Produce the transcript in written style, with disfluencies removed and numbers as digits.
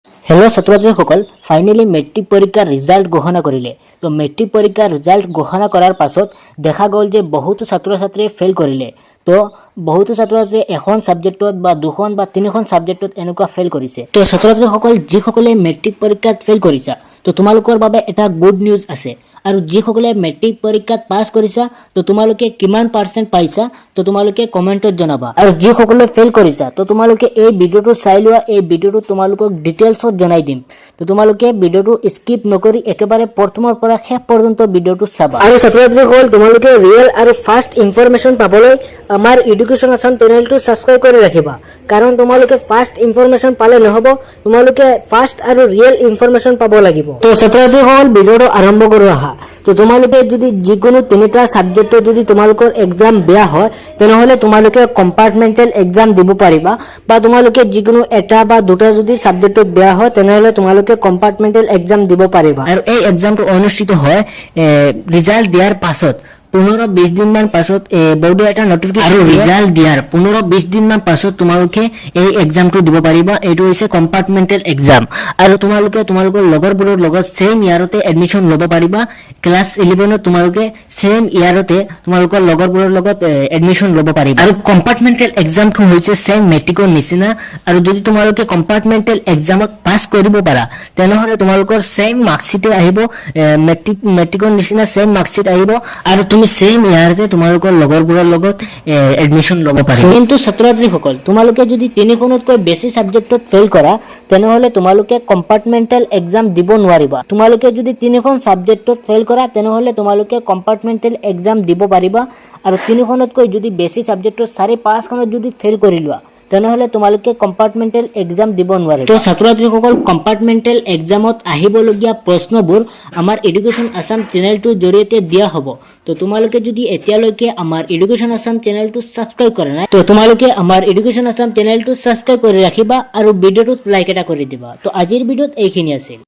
Hello छात्र finally metric परीक्षार result घोषणा करिले। तो मेट्रिक परीक्षार रिजाल्ट घोषणा करार पाছত देखा गल जे बहुत छात्र छात्री फेल करिले। तो बहुत छात्र छात्री এখন সাবজেক্টত বা দুখন বা তিনিখন সাবজেক্টত এনেকুৱা ফেল কৰিছে। তো ছাত্ৰ ছাত্ৰীসকল যিসকলে মেট্ৰিক পৰীক্ষাত ফেল কৰিছা তো তোমালোকৰ বাবে এটা গুড নিউজ আছে। আৰু যিসকলে মেট্ৰিক পৰীক্ষাত পাছ কৰিছা তো তোমালোকে কিমান পাৰ্চেন্ট পাইছা তো তোমালোকে কমেন্টত জনাবা। আৰু যিসকলে ফেল কৰিছা তো তোমালোকে এই ভিডিওটো চাই লোৱা। এই ভিডিওটো তোমালোকক ডিটেইলছত জনাই দিম। তো তোমালোকে ভিডিওটো স্কিপ নকৰি একেবাৰে প্ৰথমৰ পৰা শেষ পৰ্যন্ত ভিডিওটো চাবা। আৰু ছাত্ৰ ছাত্ৰীসকল তোমালোকে ৰিয়েল আৰু ফাষ্ট ইনফৰমেশ্যন পাবলৈ আমাৰ এডুকেশ্যন আসাম চেনেলটো সাবস্ক্ৰাইব কৰি ৰাখিবা। কাৰণ তোমালোকে ফাষ্ট ইনফৰমেশ্যন পালে নহব, তোমালোকে ফাষ্ট আৰু ৰিয়েল ইনফৰমেশ্যন পাব লাগিব। তো ছাত্ৰ ছাত্ৰীসকল ভিডিওটো আৰম্ভ কৰো আহা। তো তোমালোকে যদি যিকোনো তিনিটা সাবজেক্টত যদি তোমালোকৰ এক্সাম বেয়া হয় তেনেহলে তোমালোকে কম্পাৰ্টমেন্টেল এক্সাম দিব পাৰিবা। বা তোমালোকে যিকোনো এটা বা দুটা যদি সাবজেক্টত বেয়া হয় তেনেহলে তোমালোকে কম্পাৰ্টমেন্টেল এক্সাম দিব পাৰিবা। আৰু এই এক্সামটো অনুষ্ঠিত হয় ৰিজাল্ট দিয়াৰ পাছত 15-20 দিন মান পাছত বৰ্ডে এটা নোটিফিকেশন আৰু ৰিজাল্ট দিয়াৰ 15-20 দিন মান পাছত তোমালোকে এই এক্সামটো দিব পাৰিবা। এইটো হৈছে কম্পাৰ্টমেন্টেল এক্সাম। আৰু তোমালোকে তোমালোকৰ লগৰবোৰৰ লগত সেম ইয়াৰতে এডমিশন ল'ব পাৰিবা। ক্লাস 11 তোমালোকে সেম ইয়াৰতে তোমালোকৰ লগৰবোৰৰ লগত এডমিশন ল'ব পাৰিবা। আৰু কম্পাৰ্টমেন্টেল এক্সামটো হৈছে সেম মেট্ৰিকৰ নিচিনা। আৰু যদি তোমালোকে কম্পাৰ্টমেন্টেল এক্সামত পাস কৰিব পাৰা তেনেহলে তোমালোকৰ সেম মাৰ্কশিট আহিব। মেট্ৰিকৰ নিচিনা সেম মাৰ্কশিট আহিব আৰু তুমি সেম ইয়াৰতে তোমালোকৰ লগৰবোৰৰ লগত এডমিশন ল'ব পাৰিবা। কিন্তু ছাত্ৰছাত্ৰীসকল তোমালোকে যদি তিনিখনতকৈ বেছি সাবজেক্টত ফেল কৰা তেনেহলে তোমালোকে কম্পাৰ্টমেন্টেল এক্সাম দিব নোৱাৰিবা। তোমালোকে যদি তিনিখন সাবজেক্টত ফেল কৰা তেনেহলে তোমালোকে কম্পাৰ্টমেন্টেল এক্সাম দিব পাৰিবা। আৰু তিনিখনতকৈ যদি বেছি সাবজেক্টত 4-5খনত যদি ফেল কৰি লোৱা তেনেহলে তোমালোকে কম্পাৰ্টমেন্টেল এক্সাম দিব নোৱাৰিবা। তো ছাত্ৰছাত্ৰীসকল কম্পাৰ্টমেন্টেল এক্সামত আহিবলগীয়া প্ৰশ্নবোৰ আমাৰ এডুকেশ্যন আসাম চেনেলটোৰ জৰিয়তে দিয়া হ'ব। তো তোমালোকে যদি এতিয়ালৈকে আমাৰ এডুকেশ্যন আসাম চেনেলটো সাবস্ক্ৰাইব কৰা নাই তো তোমালোকে আমাৰ এডুকেশ্যন আসাম চেনেলটো সাবস্ক্ৰাইব কৰি ৰাখিবা আৰু ভিডিওটোত লাইক এটা কৰি দিবা। তো আজিৰ ভিডিওত এইখিনি আছিল।